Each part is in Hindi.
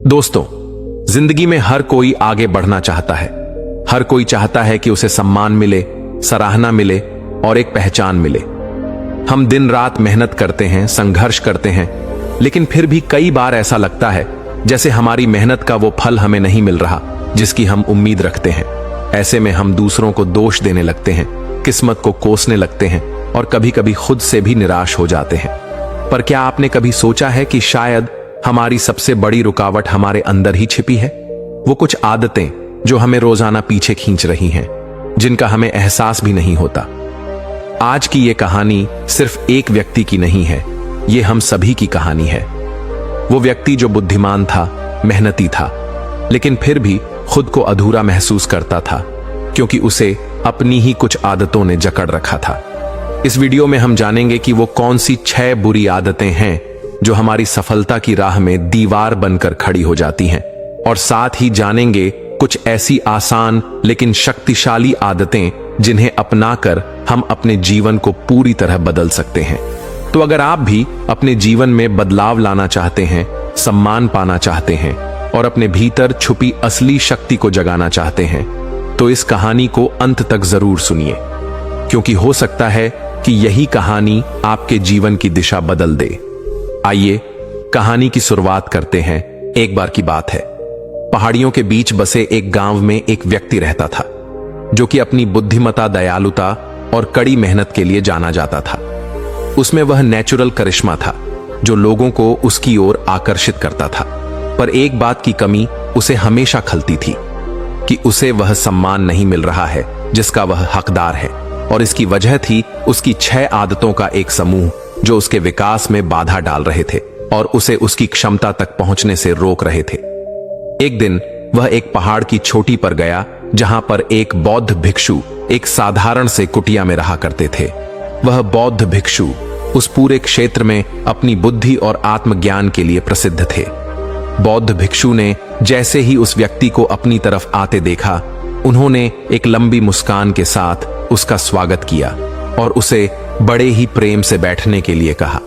दोस्तों, जिंदगी में हर कोई आगे बढ़ना चाहता है। हर कोई चाहता है कि उसे सम्मान मिले, सराहना मिले और एक पहचान मिले। हम दिन रात मेहनत करते हैं, संघर्ष करते हैं, लेकिन फिर भी कई बार ऐसा लगता है जैसे हमारी मेहनत का वो फल हमें नहीं मिल रहा जिसकी हम उम्मीद रखते हैं। ऐसे में हम दूसरों को दोष देने लगते हैं, किस्मत को कोसने लगते हैं और कभी कभी खुद से भी निराश हो जाते हैं। पर क्या आपने कभी सोचा है कि शायद हमारी सबसे बड़ी रुकावट हमारे अंदर ही छिपी है? वो कुछ आदतें जो हमें रोजाना पीछे खींच रही हैं, जिनका हमें एहसास भी नहीं होता। आज की ये कहानी सिर्फ एक व्यक्ति की नहीं है, ये हम सभी की कहानी है। वो व्यक्ति जो बुद्धिमान था, मेहनती था, लेकिन फिर भी खुद को अधूरा महसूस करता था क्योंकि उसे अपनी ही कुछ आदतों ने जकड़ रखा था। इस वीडियो में हम जानेंगे कि वो कौन सी 6 बुरी आदतें हैं जो हमारी सफलता की राह में दीवार बनकर खड़ी हो जाती हैं, और साथ ही जानेंगे कुछ ऐसी आसान लेकिन शक्तिशाली आदतें जिन्हें अपनाकर हम अपने जीवन को पूरी तरह बदल सकते हैं। तो अगर आप भी अपने जीवन में बदलाव लाना चाहते हैं, सम्मान पाना चाहते हैं और अपने भीतर छुपी असली शक्ति को जगाना चाहते हैं, तो इस कहानी को अंत तक जरूर सुनिए, क्योंकि हो सकता है कि यही कहानी आपके जीवन की दिशा बदल दे। आइए कहानी की शुरुआत करते हैं। एक बार की बात है, पहाड़ियों के बीच बसे एक गांव में एक व्यक्ति रहता था जो कि अपनी बुद्धिमता, दयालुता और कड़ी मेहनत के लिए जाना जाता था। उसमें वह नेचुरल करिश्मा था जो लोगों को उसकी ओर आकर्षित करता था। पर एक बात की कमी उसे हमेशा खलती थी कि उसे वह सम्मान नहीं मिल रहा है जिसका वह हकदार है, और इसकी वजह थी उसकी 6 आदतों का एक समूह जो उसके विकास में बाधा डाल रहे थे और उसे उसकी क्षमता तक पहुंचने से रोक रहे थे। एक दिन वह एक पहाड़ की चोटी पर गया जहां पर एक बौद्ध भिक्षु एक साधारण से कुटिया में रहा करते थे। वह बौद्ध भिक्षु उस पूरे क्षेत्र में अपनी बुद्धि और आत्मज्ञान के लिए प्रसिद्ध थे। बौद्ध भिक्षु ने जैसे ही उस व्यक्ति को अपनी तरफ आते देखा, उन्होंने एक लंबी मुस्कान के साथ उसका स्वागत किया और उसे बड़े ही प्रेम से बैठने के लिए कहा।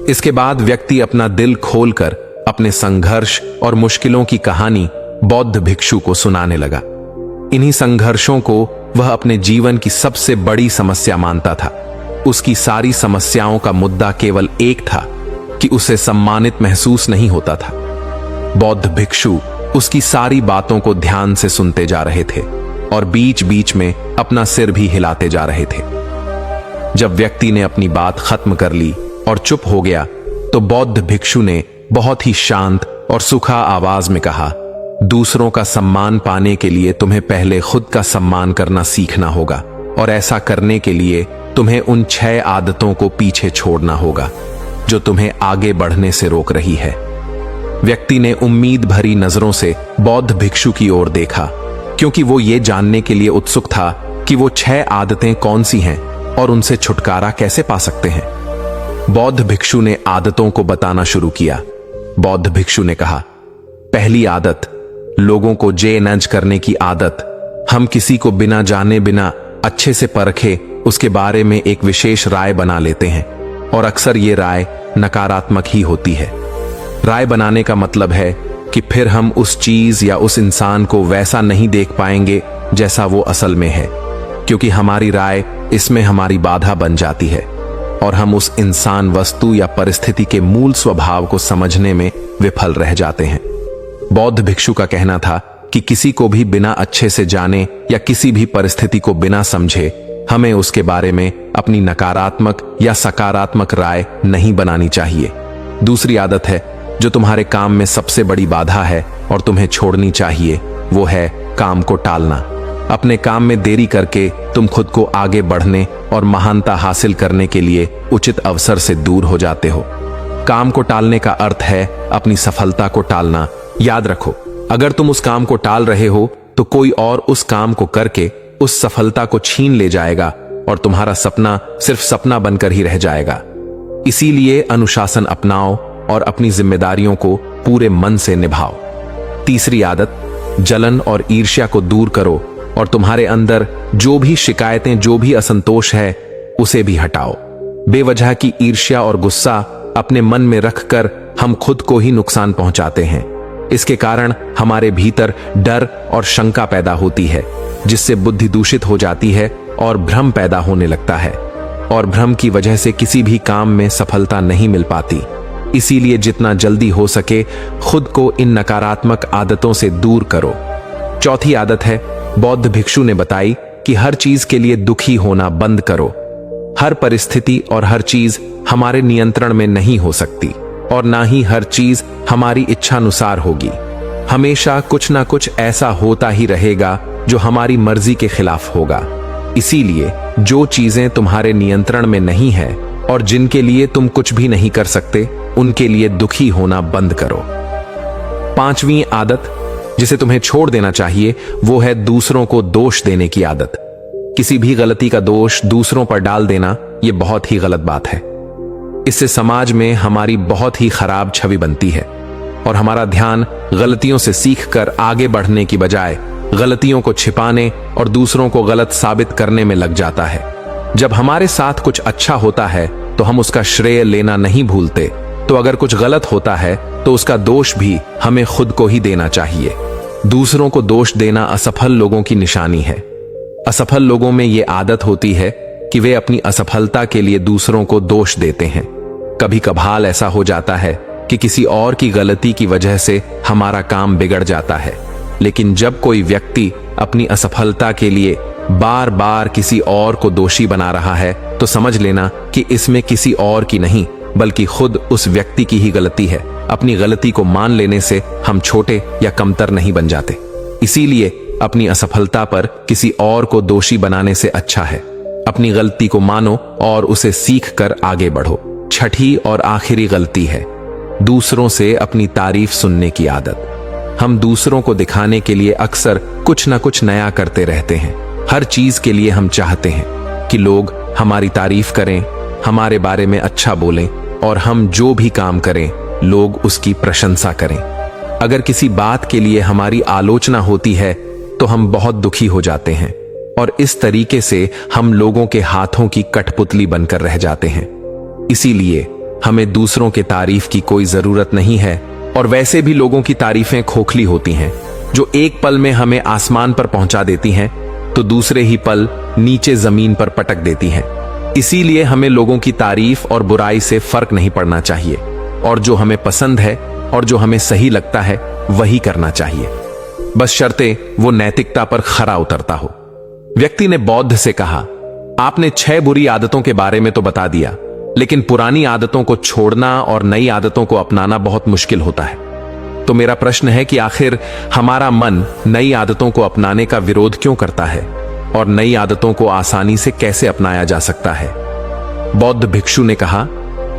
इसके बाद व्यक्ति अपना दिल खोलकर अपने संघर्ष और मुश्किलों की कहानी बौद्ध भिक्षु को सुनाने लगा। इन्हीं संघर्षों को वह अपने जीवन की सबसे बड़ी समस्या मानता था। उसकी सारी समस्याओं का मुद्दा केवल एक था कि उसे सम्मानित महसूस नहीं होता था। बौद्ध भिक्षु उसकी सारी बातों को ध्यान से सुनते जा रहे थे और बीच बीच में अपना सिर भी हिलाते जा रहे थे। जब व्यक्ति ने अपनी बात खत्म कर ली और चुप हो गया, तो बौद्ध भिक्षु ने बहुत ही शांत और सुखा आवाज में कहा, दूसरों का सम्मान पाने के लिए तुम्हें पहले खुद का सम्मान करना सीखना होगा, और ऐसा करने के लिए तुम्हें उन 6 आदतों को पीछे छोड़ना होगा जो तुम्हें आगे बढ़ने से रोक रही है। व्यक्ति ने उम्मीद भरी नजरों से बौद्ध भिक्षु की ओर देखा, क्योंकि वो ये जानने के लिए उत्सुक था कि वो 6 आदतें कौन सी हैं और उनसे छुटकारा कैसे पा सकते हैं। बौद्ध भिक्षु ने आदतों को बताना शुरू किया। बौद्ध भिक्षु ने कहा, पहली आदत, लोगों को नज करने की आदत। हम किसी को बिना जाने बिना अच्छे से परखे उसके बारे में एक विशेष राय बना लेते हैं, और अक्सर ये राय नकारात्मक ही होती है। राय बनाने का मतलब है कि फिर हम उस चीज या उस इंसान को वैसा नहीं देख पाएंगे जैसा वो असल में है, क्योंकि हमारी राय इसमें हमारी बाधा बन जाती है और हम उस इंसान, वस्तु या परिस्थिति के मूल स्वभाव को समझने में विफल रह जाते हैं। बौद्ध भिक्षु का कहना था कि किसी को भी बिना अच्छे से जाने या किसी भी परिस्थिति को बिना समझे हमें उसके बारे में अपनी नकारात्मक या सकारात्मक राय नहीं बनानी चाहिए। दूसरी आदत है जो तुम्हारे काम में सबसे बड़ी बाधा है और तुम्हें छोड़नी चाहिए, वो है काम को टालना। अपने काम में देरी करके तुम खुद को आगे बढ़ने और महानता हासिल करने के लिए उचित अवसर से दूर हो जाते हो। काम को टालने का अर्थ है अपनी सफलता को टालना। याद रखो, अगर तुम उस काम को टाल रहे हो तो कोई और उस काम को करके उस सफलता को छीन ले जाएगा और तुम्हारा सपना सिर्फ सपना बनकर ही रह जाएगा। इसीलिए अनुशासन अपनाओ और अपनी जिम्मेदारियों को पूरे मन से निभाओ। तीसरी आदत, जलन और ईर्ष्या को दूर करो और तुम्हारे अंदर जो भी शिकायतें, जो भी असंतोष है, उसे भी हटाओ। बेवजह की ईर्ष्या और गुस्सा अपने मन में रखकर हम खुद को ही नुकसान पहुंचाते हैं। इसके कारण हमारे भीतर डर और शंका पैदा होती है, जिससे बुद्धि दूषित हो जाती है और भ्रम पैदा होने लगता है, और भ्रम की वजह से किसी भी काम में सफलता नहीं मिल पाती। इसीलिए जितना जल्दी हो सके खुद को इन नकारात्मक आदतों से दूर करो। चौथी आदत है, बौद्ध भिक्षु ने बताई कि हर चीज के लिए दुखी होना बंद करो। हर परिस्थिति और हर चीज हमारे नियंत्रण में नहीं हो सकती, और ना ही हर चीज हमारी इच्छानुसार होगी। हमेशा कुछ ना कुछ ऐसा होता ही रहेगा जो हमारी मर्जी के खिलाफ होगा। इसीलिए जो चीजें तुम्हारे नियंत्रण में नहीं है और जिनके लिए तुम कुछ भी नहीं कर सकते, उनके लिए दुखी होना बंद करो। पांचवी आदत जिसे तुम्हें छोड़ देना चाहिए वो है दूसरों को दोष देने की आदत। किसी भी गलती का दोष दूसरों पर डाल देना यह बहुत ही गलत बात है। इससे समाज में हमारी बहुत ही खराब छवि बनती है और हमारा ध्यान गलतियों से सीखकर आगे बढ़ने की बजाय गलतियों को छिपाने और दूसरों को गलत साबित करने में लग जाता है। जब हमारे साथ कुछ अच्छा होता है तो हम उसका श्रेय लेना नहीं भूलते, तो अगर कुछ गलत होता है तो उसका दोष भी हमें खुद को ही देना चाहिए। दूसरों को दोष देना असफल लोगों की निशानी है। असफल लोगों में यह आदत होती है कि वे अपनी असफलता के लिए दूसरों को दोष देते हैं। कभी कभार ऐसा हो जाता है कि किसी और की गलती की वजह से हमारा काम बिगड़ जाता है, लेकिन जब कोई व्यक्ति अपनी असफलता के लिए बार बार किसी और को दोषी बना रहा है तो समझ लेना कि इसमें किसी और की नहीं बल्कि खुद उस व्यक्ति की ही गलती है। अपनी गलती को मान लेने से हम छोटे या कमतर नहीं बन जाते। इसीलिए अपनी असफलता पर किसी और को दोषी बनाने से अच्छा है अपनी गलती को मानो और उसे सीख कर आगे बढ़ो। छठी और आखिरी गलती है दूसरों से अपनी तारीफ सुनने की आदत। हम दूसरों को दिखाने के लिए अक्सर कुछ ना कुछ नया करते रहते हैं। हर चीज के लिए हम चाहते हैं कि लोग हमारी तारीफ करें, हमारे बारे में अच्छा बोलें, और हम जो भी काम करें लोग उसकी प्रशंसा करें। अगर किसी बात के लिए हमारी आलोचना होती है तो हम बहुत दुखी हो जाते हैं और इस तरीके से हम लोगों के हाथों की कठपुतली बनकर रह जाते हैं। इसीलिए हमें दूसरों के तारीफ की कोई जरूरत नहीं है, और वैसे भी लोगों की तारीफें खोखली होती हैं जो एक पल में हमें आसमान पर पहुंचा देती हैं तो दूसरे ही पल नीचे जमीन पर पटक देती हैं। इसीलिए हमें लोगों की तारीफ और बुराई से फर्क नहीं पड़ना चाहिए, और जो हमें पसंद है और जो हमें सही लगता है वही करना चाहिए, बस शर्ते वो नैतिकता पर खरा उतरता हो। व्यक्ति ने बौद्ध से कहा, आपने 6 बुरी आदतों के बारे में तो बता दिया, लेकिन पुरानी आदतों को छोड़ना और नई आदतों को अपनाना बहुत मुश्किल होता है। तो मेरा प्रश्न है कि आखिर हमारा मन नई आदतों को अपनाने का विरोध क्यों करता है और नई आदतों को आसानी से कैसे अपनाया जा सकता है? बौद्ध भिक्षु ने कहा,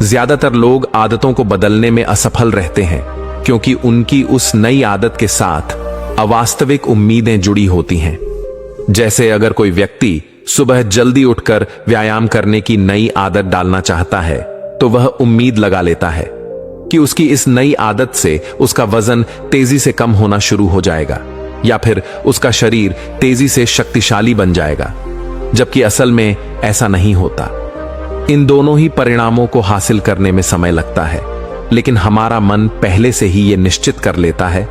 ज्यादातर लोग आदतों को बदलने में असफल रहते हैं क्योंकि उनकी उस नई आदत के साथ अवास्तविक उम्मीदें जुड़ी होती हैं। जैसे अगर कोई व्यक्ति सुबह जल्दी उठकर व्यायाम करने की नई आदत डालना चाहता है तो वह उम्मीद लगा लेता है कि उसकी इस नई आदत से उसका वजन तेजी से कम होना शुरू हो जाएगा या फिर उसका शरीर तेजी से शक्तिशाली बन जाएगा, जबकि असल में ऐसा नहीं होता। इन दोनों ही परिणामों को हासिल करने में समय लगता है, लेकिन हमारा मन पहले से ही यह निश्चित कर लेता है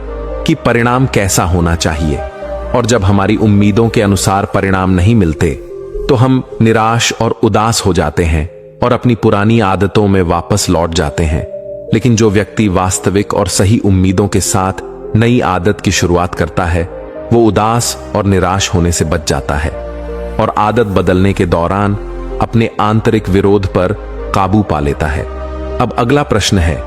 कि परिणाम कैसा होना चाहिए, और जब हमारी उम्मीदों के अनुसार परिणाम नहीं मिलते तो हम निराश और उदास हो जाते हैं और अपनी पुरानी आदतों में वापस लौट जाते हैं। लेकिन जो व्यक्ति वास्तविक और सही उम्मीदों के साथ नई आदत की शुरुआत करता है वो उदास और निराश होने से बच जाता है और आदत बदलने के दौरान अपने आंतरिक विरोध पर काबू पा लेता है। अब अगला प्रश्न है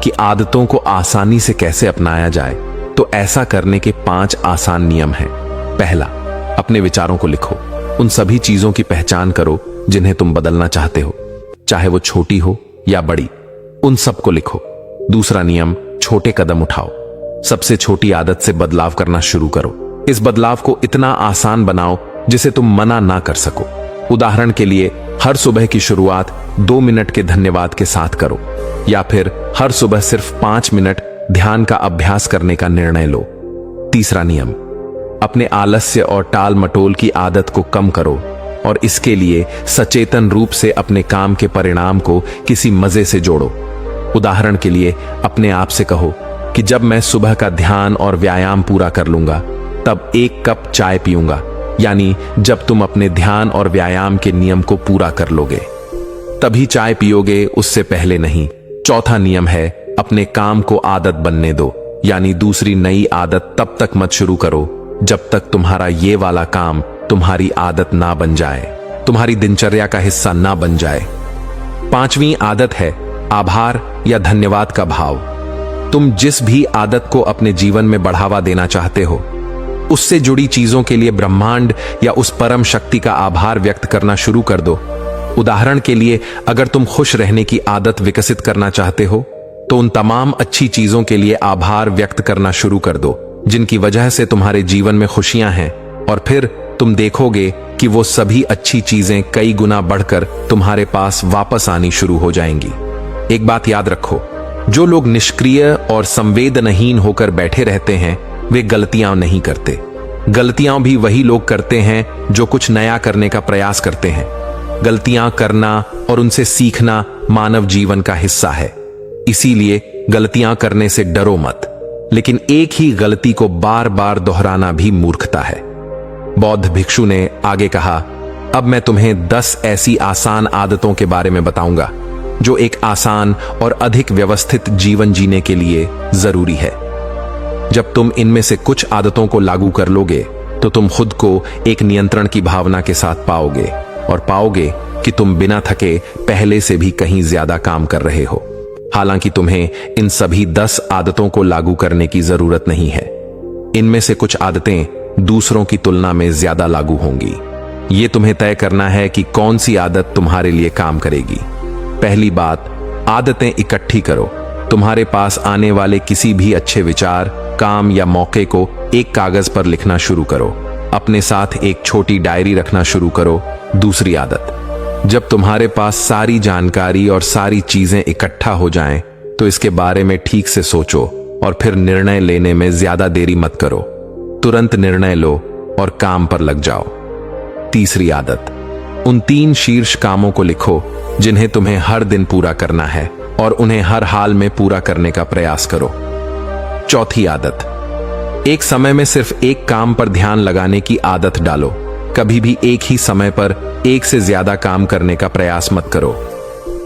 कि आदतों को आसानी से कैसे अपनाया जाए। तो ऐसा करने के 5 आसान नियम हैं। पहला, अपने विचारों को लिखो। उन सभी चीजों की पहचान करो जिन्हें तुम बदलना चाहते हो, चाहे वो छोटी हो या बड़ी, उन सबको लिखो। दूसरा नियम, छोटे कदम उठाओ। सबसे छोटी आदत से बदलाव करना शुरू करो। इस बदलाव को इतना आसान बनाओ जिसे तुम मना ना कर सको। उदाहरण के लिए, हर सुबह की शुरुआत 2 मिनट के धन्यवाद के साथ करो, या फिर हर सुबह सिर्फ 5 मिनट ध्यान का अभ्यास करने का निर्णय लो। तीसरा नियम, अपने आलस्य और टाल मटोल की आदत को कम करो और इसके लिए सचेतन रूप से अपने काम के परिणाम को किसी मजे से जोड़ो। उदाहरण के लिए, अपने आप से कहो, कि जब मैं सुबह का ध्यान और व्यायाम पूरा कर लूंगा तब 1 कप चाय पीऊंगा, यानी जब तुम अपने ध्यान और व्यायाम के नियम को पूरा कर लोगे तभी चाय पियोगे, उससे पहले नहीं। चौथा नियम है, अपने काम को आदत बनने दो, यानी दूसरी नई आदत तब तक मत शुरू करो जब तक तुम्हारा ये वाला काम तुम्हारी आदत ना बन जाए, तुम्हारी दिनचर्या का हिस्सा ना बन जाए। 5वीं आदत है आभार या धन्यवाद का भाव। तुम जिस भी आदत को अपने जीवन में बढ़ावा देना चाहते हो, उससे जुड़ी चीजों के लिए ब्रह्मांड या उस परम शक्ति का आभार व्यक्त करना शुरू कर दो। उदाहरण के लिए, अगर तुम खुश रहने की आदत विकसित करना चाहते हो तो उन तमाम अच्छी चीजों के लिए आभार व्यक्त करना शुरू कर दो जिनकी वजह से तुम्हारे जीवन में खुशियां हैं, और फिर तुम देखोगे कि वो सभी अच्छी चीजें कई गुना बढ़कर तुम्हारे पास वापस आनी शुरू हो जाएंगी। एक बात याद रखो, जो लोग निष्क्रिय और संवेदनहीन होकर बैठे रहते हैं वे गलतियां नहीं करते। गलतियां भी वही लोग करते हैं जो कुछ नया करने का प्रयास करते हैं। गलतियां करना और उनसे सीखना मानव जीवन का हिस्सा है, इसीलिए गलतियां करने से डरो मत, लेकिन एक ही गलती को बार बार दोहराना भी मूर्खता है। बौद्ध भिक्षु ने आगे कहा, अब मैं तुम्हें 10 ऐसी आसान आदतों के बारे में बताऊंगा जो एक आसान और अधिक व्यवस्थित जीवन जीने के लिए जरूरी है। जब तुम इनमें से कुछ आदतों को लागू कर लोगे तो तुम खुद को एक नियंत्रण की भावना के साथ पाओगे और पाओगे कि तुम बिना थके पहले से भी कहीं ज्यादा काम कर रहे हो। हालांकि तुम्हें इन सभी 10 आदतों को लागू करने की जरूरत नहीं है। इनमें से कुछ आदतें दूसरों की तुलना में ज्यादा लागू होंगी। यह तुम्हें तय करना है कि कौन सी आदत तुम्हारे लिए काम करेगी। पहली बात, आदतें इकट्ठी करो। तुम्हारे पास आने वाले किसी भी अच्छे विचार, काम या मौके को एक कागज पर लिखना शुरू करो। अपने साथ एक छोटी डायरी रखना शुरू करो। दूसरी आदत, जब तुम्हारे पास सारी जानकारी और सारी चीजें इकट्ठा हो जाएं, तो इसके बारे में ठीक से सोचो और फिर निर्णय लेने में ज्यादा देरी मत करो। तुरंत निर्णय लो और काम पर लग जाओ। तीसरी आदत, उन 3 शीर्ष कामों को लिखो जिन्हें तुम्हें हर दिन पूरा करना है और उन्हें हर हाल में पूरा करने का प्रयास करो। चौथी आदत, एक समय में सिर्फ एक काम पर ध्यान लगाने की आदत डालो। कभी भी एक ही समय पर एक से ज्यादा काम करने का प्रयास मत करो।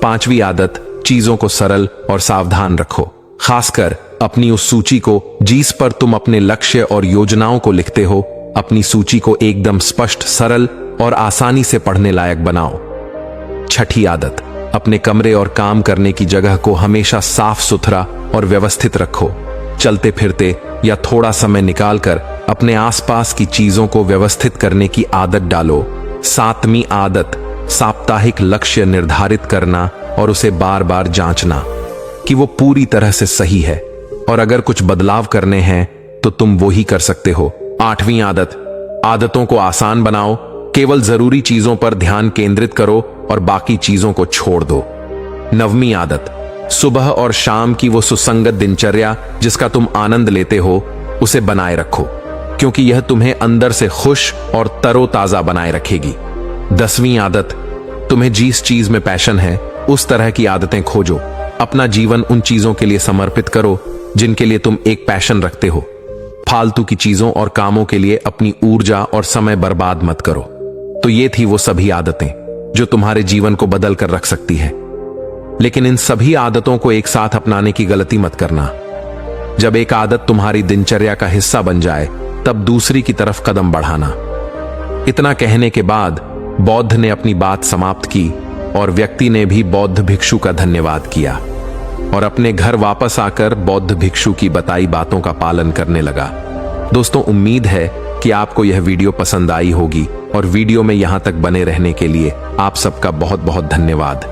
5वीं आदत, चीजों को सरल और सावधान रखो। खासकर अपनी उस सूची को जिस पर तुम अपने लक्ष्य और योजनाओं को लिखते हो, अपनी सूची को एकदम स्पष्ट, सरल और आसानी से पढ़ने लायक बनाओ। 6ठी आदत, अपने कमरे और काम करने की जगह को हमेशा साफ सुथरा और व्यवस्थित रखो। चलते फिरते या थोड़ा समय निकालकर अपने आसपास की चीजों को व्यवस्थित करने की आदत डालो। 7वीं आदत, साप्ताहिक लक्ष्य निर्धारित करना और उसे बार बार जांचना कि वो पूरी तरह से सही है, और अगर कुछ बदलाव करने हैं तो तुम वो ही कर सकते हो। 8वीं आदत, आदतों को आसान बनाओ। केवल जरूरी चीजों पर ध्यान केंद्रित करो और बाकी चीजों को छोड़ दो। 9वीं आदत, सुबह और शाम की वो सुसंगत दिनचर्या जिसका तुम आनंद लेते हो, उसे बनाए रखो, क्योंकि यह तुम्हें अंदर से खुश और तरोताजा बनाए रखेगी। 10वीं आदत, तुम्हें जिस चीज में पैशन है उस तरह की आदतें खोजो। अपना जीवन उन चीजों के लिए समर्पित करो जिनके लिए तुम एक पैशन रखते हो। फालतू की चीजों और कामों के लिए अपनी ऊर्जा और समय बर्बाद मत करो। तो ये थी वो सभी आदतें जो तुम्हारे जीवन को बदल कर रख सकती है। लेकिन इन सभी आदतों को एक साथ अपनाने की गलती मत करना। जब एक आदत तुम्हारी दिनचर्या का हिस्सा बन जाए तब दूसरी की तरफ कदम बढ़ाना। इतना कहने के बाद बौद्ध ने अपनी बात समाप्त की और व्यक्ति ने भी बौद्ध भिक्षु का धन्यवाद किया और अपने घर वापस आकर बौद्ध भिक्षु की बताई बातों का पालन करने लगा। दोस्तों, उम्मीद है कि आपको यह वीडियो पसंद आई होगी और वीडियो में यहां तक बने रहने के लिए आप सबका बहुत बहुत धन्यवाद।